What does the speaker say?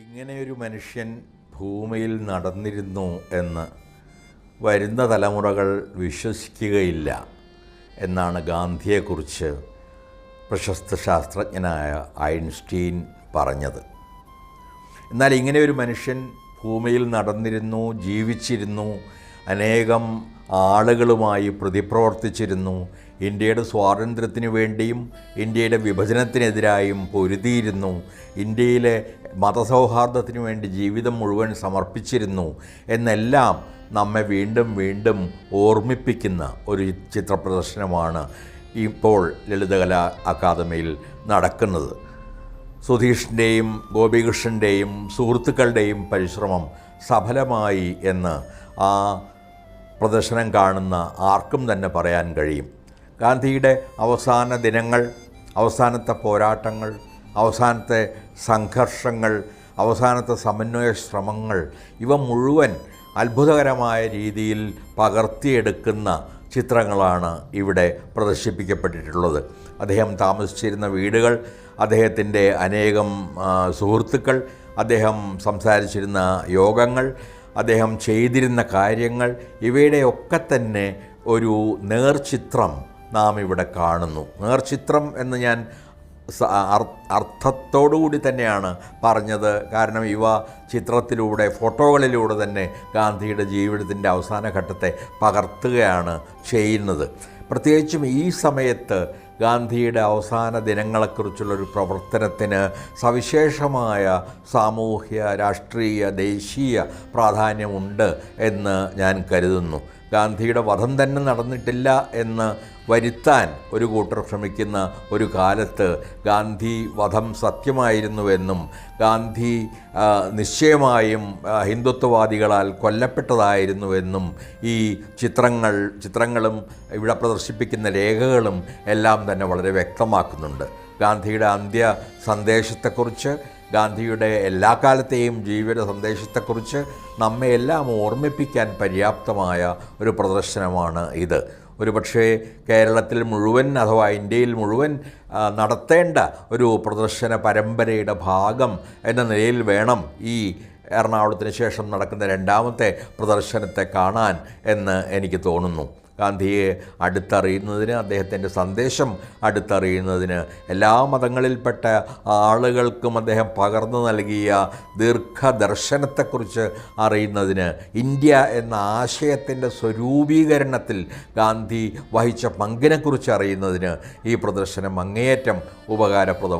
ഇങ്ങനെയൊരു മനുഷ്യൻ ഭൂമിയിൽ നടന്നിരുന്നു എന്ന് വരുന്ന തലമുറകൾ വിശ്വസിക്കുകയില്ല എന്നാണ് ഗാന്ധിയെക്കുറിച്ച് പ്രശസ്ത ശാസ്ത്രജ്ഞനായ ഐൻസ്റ്റീൻ പറഞ്ഞത്. എന്നാൽ ഇങ്ങനെയൊരു മനുഷ്യൻ ഭൂമിയിൽ നടന്നിരുന്നു, ജീവിച്ചിരുന്നു, അനേകം ആളുകളുമായി പ്രതിപ്രവർത്തിച്ചിരുന്നു, ഇന്ത്യയുടെ സ്വാതന്ത്ര്യത്തിനു വേണ്ടിയും ഇന്ത്യയുടെ വിഭജനത്തിനെതിരായും പൊരുതിയിരുന്നു, ഇന്ത്യയിലെ മതസൗഹാർദ്ദത്തിനു വേണ്ടി ജീവിതം മുഴുവൻ സമർപ്പിച്ചിരുന്നു എന്നെല്ലാം നമ്മെ വീണ്ടും വീണ്ടും ഓർമ്മിപ്പിക്കുന്ന ഒരു ചിത്രപ്രദർശനമാണ് ഇപ്പോൾ ലളിതകലാ അക്കാദമിയിൽ നടക്കുന്നത്. സുധീഷിൻ്റെയും ഗോപികൃഷ്ണൻ്റെയും സുഹൃത്തുക്കളുടെയും പരിശ്രമം സഫലമായി എന്ന് ആ പ്രദർശനം കാണുന്ന ആർക്കും തന്നെ പറയാൻ കഴിയും. ഗാന്ധിയുടെ അവസാന ദിനങ്ങൾ, അവസാനത്തെ പോരാട്ടങ്ങൾ, അവസാനത്തെ സംഘർഷങ്ങൾ, അവസാനത്തെ സമന്വയ ശ്രമങ്ങൾ, ഇവ മുഴുവൻ അത്ഭുതകരമായ രീതിയിൽ പകർത്തിയെടുക്കുന്ന ചിത്രങ്ങളാണ് ഇവിടെ പ്രദർശിപ്പിക്കപ്പെട്ടിട്ടുള്ളത്. അദ്ദേഹം താമസിച്ചിരുന്ന വീടുകൾ, അദ്ദേഹത്തിൻ്റെ അനേകം സുഹൃത്തുക്കൾ, അദ്ദേഹം സംസാരിച്ചിരുന്ന യോഗങ്ങൾ, അദ്ദേഹം ചെയ്തിരുന്ന കാര്യങ്ങൾ, ഇവയുടെയൊക്കെ തന്നെ ഒരു നേർചിത്രം നാം ഇവിടെ കാണുന്നു. നേർചിത്രം എന്ന് ഞാൻ അർത്ഥത്തോടുകൂടി തന്നെയാണ് പറഞ്ഞത്. കാരണം ഇവ ചിത്രത്തിലൂടെ, ഫോട്ടോകളിലൂടെ തന്നെ ഗാന്ധിയുടെ ജീവിതത്തിൻ്റെ അവസാന ഘട്ടത്തെ പകർത്തുകയാണ് ചെയ്യുന്നത്. പ്രത്യേകിച്ചും ഈ സമയത്ത് ഗാന്ധിയുടെ അവസാന ദിനങ്ങളെക്കുറിച്ചുള്ളൊരു പ്രവർത്തനത്തിന് സവിശേഷമായ സാമൂഹ്യ, രാഷ്ട്രീയ, ദേശീയ പ്രാധാന്യമുണ്ട് എന്ന് ഞാൻ കരുതുന്നു. ഗാന്ധിയുടെ വധം തന്നെ നടന്നിട്ടില്ല എന്ന് വരുത്താൻ ഒരു കൂട്ടർ ശ്രമിക്കുന്ന ഒരു കാലത്ത് ഗാന്ധി വധം സത്യമായിരുന്നുവെന്നും ഗാന്ധി നിശ്ചയമായും ഹിന്ദുത്വവാദികളാൽ കൊല്ലപ്പെട്ടതായിരുന്നുവെന്നും ഈ ചിത്രങ്ങളും ഇവിടെ പ്രദർശിപ്പിക്കുന്ന രേഖകളും എല്ലാം തന്നെ വളരെ വ്യക്തമാക്കുന്നുണ്ട്. ഗാന്ധിയുടെ അന്ത്യ സന്ദേശത്തെക്കുറിച്ച്, ഗാന്ധിയുടെ എല്ലാ കാലത്തെയും ജീവിത സന്ദേശത്തെക്കുറിച്ച് നമ്മെ എല്ലാം ഓർമ്മിപ്പിക്കാൻ പര്യാപ്തമായ ഒരു പ്രദർശനമാണ് ഇത്. ഒരുപക്ഷേ കേരളത്തിൽ മുഴുവൻ അഥവാ ഇന്ത്യയിൽ മുഴുവൻ നടത്തേണ്ട ഒരു പ്രദർശന പരമ്പരയുടെ ഭാഗം എന്ന നിലയിൽ വേണം ഈ എറണാകുളത്തിന് ശേഷം നടക്കുന്ന രണ്ടാമത്തെ പ്രദർശനത്തെ കാണാൻ എന്ന് എനിക്ക് തോന്നുന്നു. ഗാന്ധിയെ അടുത്തറിയുന്നതിന്, അദ്ദേഹത്തിൻ്റെ സന്ദേശം അടുത്തറിയുന്നതിന്, എല്ലാ മതങ്ങളിൽപ്പെട്ട ആളുകൾക്കും അദ്ദേഹം പകർന്നു നൽകിയ ദീർഘദർശനത്തെക്കുറിച്ച് അറിയുന്നതിന്, ഇന്ത്യ എന്ന ആശയത്തിൻ്റെ സ്വരൂപീകരണത്തിൽ ഗാന്ധി വഹിച്ച പങ്കിനെക്കുറിച്ച് അറിയുന്നതിന് ഈ പ്രദർശനം അങ്ങേയറ്റം ഉപകാരപ്രദമാണ്.